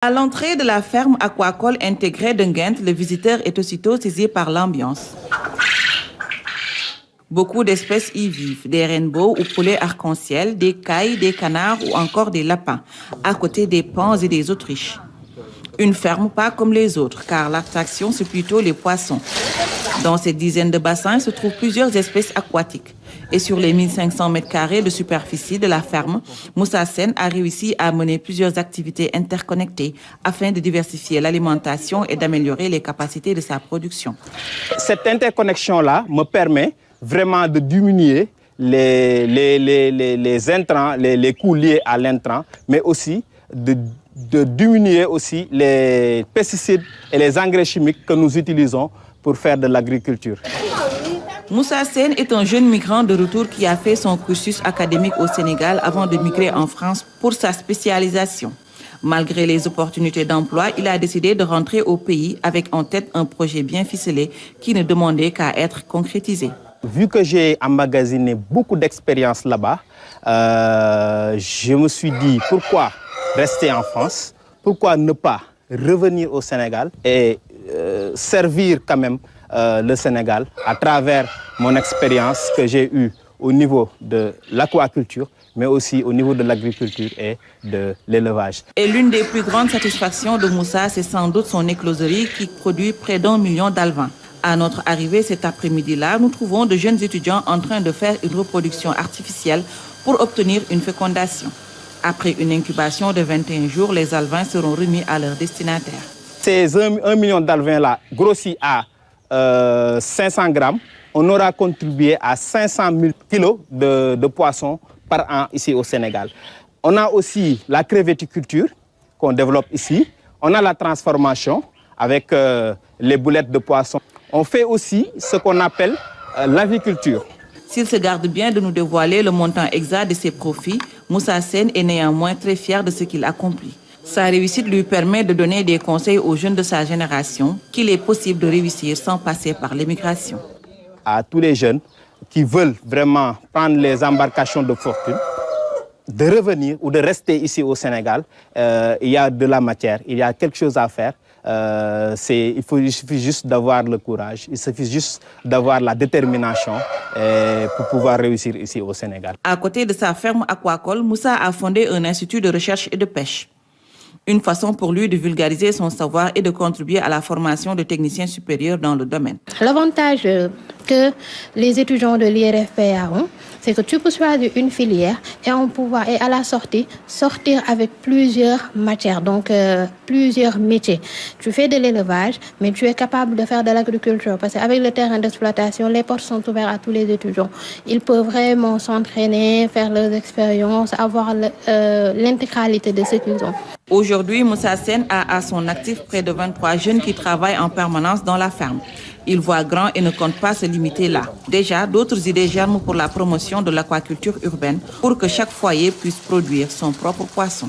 À l'entrée de la ferme aquacole intégrée de Nguent, le visiteur est aussitôt saisi par l'ambiance. Beaucoup d'espèces y vivent, des rainbows ou poulets arc-en-ciel, des cailles, des canards ou encore des lapins, à côté des paons et des autruches. Une ferme pas comme les autres, car l'attraction, c'est plutôt les poissons. Dans ces dizaines de bassins se trouvent plusieurs espèces aquatiques. Et sur les 1500 m² de superficie de la ferme, Moussa Sène a réussi à mener plusieurs activités interconnectées afin de diversifier l'alimentation et d'améliorer les capacités de sa production. Cette interconnexion-là me permet vraiment de diminuer les intrants, les coûts liés à l'intrant, mais aussi de diminuer aussi les pesticides et les engrais chimiques que nous utilisons pour faire de l'agriculture. Moussa Sène est un jeune migrant de retour qui a fait son cursus académique au Sénégal avant de migrer en France pour sa spécialisation. Malgré les opportunités d'emploi, il a décidé de rentrer au pays avec en tête un projet bien ficelé qui ne demandait qu'à être concrétisé. Vu que j'ai emmagasiné beaucoup d'expérience là-bas, je me suis dit pourquoi rester en France, pourquoi ne pas revenir au Sénégal et servir quand même le Sénégal à travers mon expérience que j'ai eue au niveau de l'aquaculture, mais aussi au niveau de l'agriculture et de l'élevage. Et l'une des plus grandes satisfactions de Moussa, c'est sans doute son écloserie qui produit près d'1 million d'alevins. À notre arrivée cet après-midi-là, nous trouvons de jeunes étudiants en train de faire une reproduction artificielle pour obtenir une fécondation. Après une incubation de 21 jours, les alevins seront remis à leur destinataire. Ces 1 million d'alevins-là, grossis à 500 grammes, on aura contribué à 500 000 kilos de poissons par an ici au Sénégal. On a aussi la crevetticulture qu'on développe ici. On a la transformation avec les boulettes de poissons. On fait aussi ce qu'on appelle l'aviculture. S'il se garde bien de nous dévoiler le montant exact de ses profits, Moussa Sène est néanmoins très fier de ce qu'il accomplit. Sa réussite lui permet de donner des conseils aux jeunes de sa génération qu'il est possible de réussir sans passer par l'émigration. À tous les jeunes qui veulent vraiment prendre les embarcations de fortune, de revenir ou de rester ici au Sénégal, il y a de la matière, il y a quelque chose à faire. Il suffit juste d'avoir le courage, il suffit juste d'avoir la détermination pour pouvoir réussir ici au Sénégal. À côté de sa ferme aquacole, Moussa a fondé un institut de recherche et de pêche. Une façon pour lui de vulgariser son savoir et de contribuer à la formation de techniciens supérieurs dans le domaine. L'avantage que les étudiants de l'IRFPA ont, c'est que tu peux choisir une filière et à la sortie, sortir avec plusieurs matières, donc plusieurs métiers. Tu fais de l'élevage, mais tu es capable de faire de l'agriculture parce qu'avec le terrain d'exploitation, les portes sont ouvertes à tous les étudiants. Ils peuvent vraiment s'entraîner, faire leurs expériences, avoir l'intégralité de ce qu'ils ont. Aujourd'hui, Moussa Sène a à son actif près de 23 jeunes qui travaillent en permanence dans la ferme. Il voit grand et ne compte pas se limiter là. Déjà, d'autres idées germent pour la promotion de l'aquaculture urbaine pour que chaque foyer puisse produire son propre poisson.